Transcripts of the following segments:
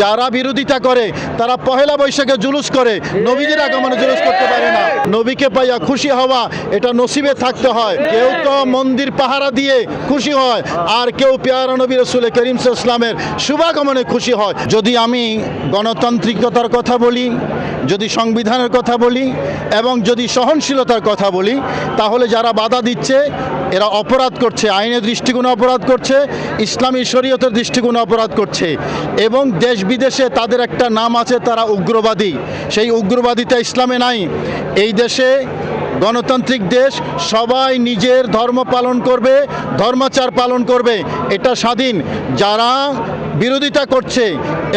যারা বিরোধিতা করে তারা পহেলা বৈশাখে জুলুস করে, নবীজির আগমনে জুলুস করতে পারে না। নবীকে পাইয়া খুশি হওয়া এটা নসিবে থাকতে হয়। কেউ তো মন্দির পাহারা দিয়ে খুশি হয়, আর কেউ পেয়ারা নবী রাসূল করিম সাল্লাল্লাহু আলাইহি ওয়াসাল্লামের শুভাগমনে খুশি হয়। যদি আমি গণতান্ত্রিকতার কথা বলি, যদি সংবিধানের কথা বলি এবং যদি সহনশীলতার কথা বলি, তাহলে যারা বাধা দিচ্ছে এরা অপরাধ করছে, আইনের দৃষ্টিকোণে অপরাধ করছে, ইসলামী শরীয়তের দৃষ্টিকোণে অপরাধ করছে। এবং দেশ বিদেশে তাদের একটা নাম আছে, তারা উগ্রবাদী। সেই উগ্রবাদিতা ইসলামে নাই। এই দেশে গণতান্ত্রিক দেশ, সবাই নিজের ধর্ম পালন করবে, ধর্মাচার পালন করবে, এটা স্বাধীন। যারা বিরোধিতা করছে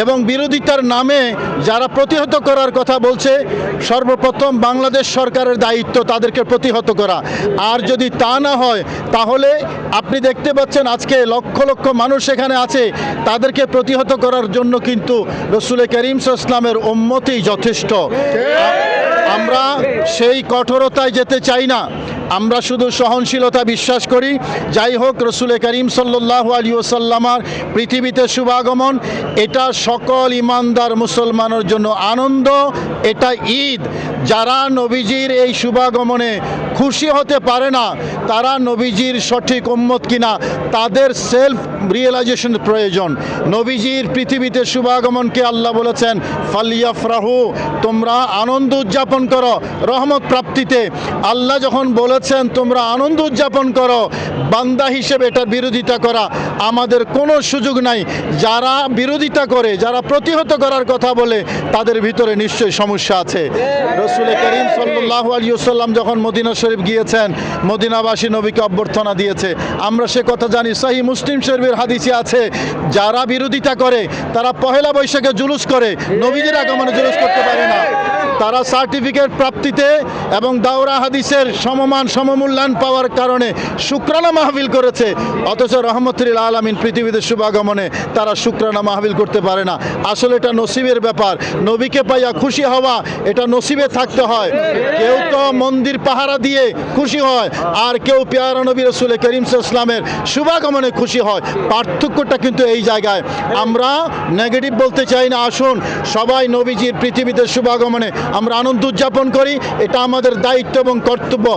এবং বিরোধিতার নামে যারা প্রতিহত করার কথা বলছে, সর্বপ্রথম বাংলাদেশ সরকারের দায়িত্ব তাদেরকে প্রতিহত করা। আর যদি তা না হয়, তাহলে আপনি দেখতে পাচ্ছেন আজকে লক্ষ লক্ষ মানুষ এখানে আছে, তাদেরকে প্রতিহত করার জন্য কিন্তু রাসূল করিম সাল্লাল্লাহু আলাইহি ওয়াসাল্লামের উম্মতই যথেষ্ট। আমরা সেই কঠোরতায় যেতে চাই না, আমরা শুধু সহনশীলতা বিশ্বাস করি। যাই হোক, রাসূল করিম সাল্লাল্লাহু আলাইহি ওয়াসাল্লামের পৃথিবীতে শুভাগমন এটা সকল ইমানদার মুসলমানের জন্য আনন্দ, এটা ঈদ। যারা নবীজির এই শুভাগমনে খুশি হতে পারে না, তারা নবীজির সঠিক উম্মত কিনা তাদের সেলফ রিয়েলাইজেশন প্রয়োজন। নবীজির পৃথিবীতে শুভাগমনকে আল্লাহ বলেছেন ফালিয়াফরাহু, তোমরা আনন্দ উদযাপন করো রহমত প্রাপ্তিতে। আল্লাহ যখন বলেছেন তোমরা আনন্দ উদযাপন করো, বান্দা হিসেবে এটার বিরোধিতা করা আমাদের কোনো সুযোগ নাই। যারা বিরোধিতা করে, যারা প্রতিহত করার কথা বলে, তাদের ভিতরে নিশ্চয়ই সমস্যা আছে। রাসূল করিম সাল্লাল্লাহু আলাইহি ওয়াসাল্লাম যখন মদিনা শরীফ গিয়েছেন, মদিনাবাসী নবীকে অভ্যর্থনা দিয়েছে, আমরা সে কথা জানি। সহিহ মুসলিম শরীফের হাদিসে আছে, যারা বিরোধিতা করে তারা পহেলা বৈশাখে জুলুস করে, নবীজির আগমনে জুলুস করতে পারে না। তারা সার্টিফিকেট প্রাপ্তিতে এবং দাওরা হাদিসের সমমূল্যায়ন পাওয়ার কারণে শুকরানা মাহফিল করেছে, অথচ রহমতুল আলামিন পৃথিবীতে শুভাগমনে তারা শুকরানা মাহফিল করতে পারে না। আসলে এটা নসিবের ব্যাপার। নবীকে পাইয়া খুশি হওয়া এটা নসিবে থাকতে হয়। কেউ তো মন্দির পাহারা দিয়ে খুশি হয়, আর কেউ পেয়ারা নবী রাসূল করিম সাল্লাল্লাহু আলাইহি ওয়াসাল্লামের শুভাগমনে খুশি হয়। পার্থক্যটা কিন্তু এই জায়গায়। আমরা নেগেটিভ বলতে চাই না। আসুন সবাই নবীজির পৃথিবীতে শুভাগমনে আমরা আনন্দ উদযাপন করি, এটা আমাদের দায়িত্ব এবং কর্তব্য।